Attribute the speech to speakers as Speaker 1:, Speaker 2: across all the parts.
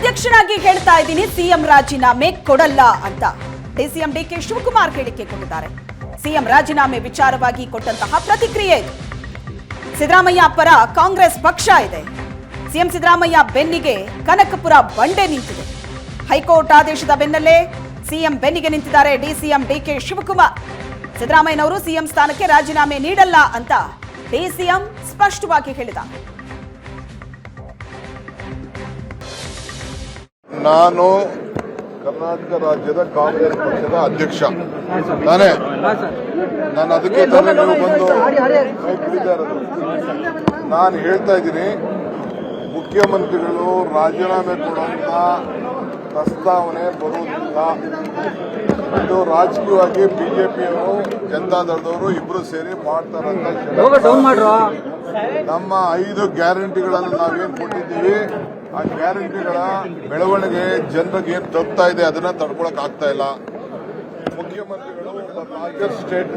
Speaker 1: ಅಧ್ಯಕ್ಷನಾಗಿ ಹೇಳ್ತಾ ಇದ್ದೀನಿ ಸಿಎಂ ರಾಜೀನಾಮೆ ಕೊಡಲ್ಲ ಅಂತ ಡಿಸಿಎಂ ಡಿಕೆ ಶಿವಕುಮಾರ್ ಹೇಳಿಕೆ ಕೊಟ್ಟಿದ್ದಾರೆ. ಸಿಎಂ ರಾಜೀನಾಮೆ ವಿಚಾರವಾಗಿ ಕೊಟ್ಟಂತಹ ಪ್ರತಿಕ್ರಿಯೆ ಇದು. ಸಿದ್ದರಾಮಯ್ಯ ಪರ ಕಾಂಗ್ರೆಸ್ ಪಕ್ಷ ಇದೆ. ಸಿಎಂ ಸಿದ್ದರಾಮಯ್ಯ ಬೆನ್ನಿಗೆ ಕನಕಪುರ ಬಂಡೆ ನಿಂತಿದೆ. ಹೈಕೋರ್ಟ್ ಆದೇಶದ ಬೆನ್ನಲ್ಲೇ ಸಿಎಂ ಬೆನ್ನಿಗೆ ನಿಂತಿದ್ದಾರೆ ಡಿಸಿಎಂ ಡಿಕೆ ಶಿವಕುಮಾರ್. ಸಿದ್ದರಾಮಯ್ಯನವರು ಸಿಎಂ ಸ್ಥಾನಕ್ಕೆ ರಾಜೀನಾಮೆ ನೀಡಲ್ಲ ಅಂತ ಡಿಸಿಎಂ ಸ್ಪಷ್ಟವಾಗಿ ಹೇಳಿದ್ದಾರೆ.
Speaker 2: ನಾನು ಕರ್ನಾಟಕ ರಾಜ್ಯದ ಕಾಂಗ್ರೆಸ್ ಪಕ್ಷದ ಅಧ್ಯಕ್ಷ ತಾನೇ. ನಾನು ಅದಕ್ಕೆ ತಾನೇ ನೀವು ಬಂದು ನಾನು ಹೇಳ್ತಾ ಇದ್ದೀನಿ, ಮುಖ್ಯಮಂತ್ರಿಗಳು ರಾಜೀನಾಮೆ ಕೊಡುವಂತ ಪ್ರಸ್ತಾವನೆ ಬರುವುದಿಲ್ಲ. ಇದು ರಾಜಕೀಯವಾಗಿ ಬಿಜೆಪಿಯವರು ಜನತಾದಳದವರು ಇಬ್ರು ಸೇರಿ ಮಾಡ್ತಾರಂತ. ನಮ್ಮ 5 ಗ್ಯಾರಂಟಿಗಳನ್ನು ನಾವೇನ್ ಕೊಟ್ಟಿದ್ದೀವಿ, ಆ ಗ್ಯಾರಂಟಿಗಳ ಬೆಳವಣಿಗೆ ಜನರಿಗೆ ಏನ್ ತಗ್ತಾ ಇದೆ ಅದನ್ನ ತಡ್ಕೊಳಕ್ ಆಗ್ತಾ ಇಲ್ಲ. ಮುಖ್ಯಮಂತ್ರಿಗಳು ಲಾರ್ಜರ್ ಸ್ಟೇಟ್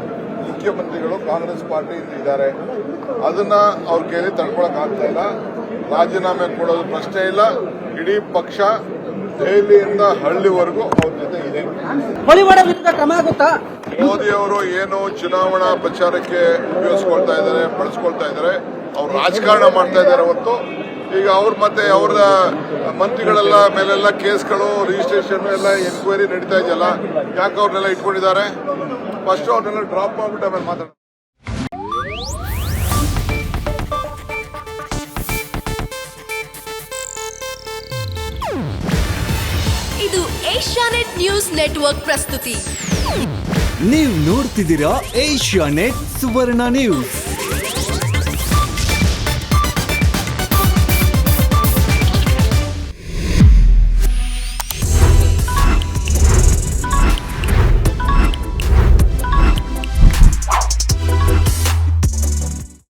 Speaker 2: ಮುಖ್ಯಮಂತ್ರಿಗಳು ಕಾಂಗ್ರೆಸ್ ಪಾರ್ಟಿ ಇದ್ದಾರೆ, ಅದನ್ನ ಅವ್ರ ಕೈಲಿ ತಡ್ಕೊಳಕ್ ಆಗ್ತಾ ಇಲ್ಲ. ರಾಜೀನಾಮೆ ಕೊಡೋದು ಪ್ರಶ್ನೆ ಇಲ್ಲ. ಇಡೀ ಪಕ್ಷ ದೆಹಲಿಯಿಂದ ಹಳ್ಳಿವರೆಗೂ ಅವ್ರ ಜೊತೆ ಇದೆ. ಮೋದಿ ಅವರು ಏನು ಚುನಾವಣಾ ಪ್ರಚಾರಕ್ಕೆ ಉಪಯೋಗಿಸ್ಕೊಳ್ತಾ ಇದ್ದಾರೆ, ಬಳಸ್ಕೊಳ್ತಾ ಇದ್ದಾರೆ, ಅವ್ರು ರಾಜಕಾರಣ ಮಾಡ್ತಾ ಇದ್ದಾರೆ ಹೊತ್ತು. ಈಗ ಅವ್ರ ಮತ್ತೆ ಅವ್ರ ಮಂತ್ರಿಗಳೆಲ್ಲ ಮೇಲೆಲ್ಲ ಕೇಸ್ಗಳು ರಿಜಿಸ್ಟ್ರೇಷನ್ ಎಲ್ಲ ಎನ್ಕ್ವೈರಿ ನಡೀತಾ ಇದೆಯಲ್ಲ, ಯಾಕೆ ಅವ್ರನ್ನೆಲ್ಲ ಇಟ್ಕೊಂಡಿದ್ದಾರೆ? ಫಸ್ಟ್ ಅವ್ರನ್ನೆಲ್ಲ ಡ್ರಾಪ್ ಮಾಡ್ಬಿಟ್ಟು ಆಮೇಲೆ ಮಾತಾಡ.
Speaker 3: ಇದು ಏಷ್ಯಾನೆಟ್ ನ್ಯೂಸ್ ನೆಟ್ವರ್ಕ್ ಪ್ರಸ್ತುತಿ.
Speaker 4: ನೀವು ನೋಡ್ತಿದ್ದೀರಾ ಏಷ್ಯಾನೆಟ್ ಸುವರ್ಣ ನ್ಯೂಸ್.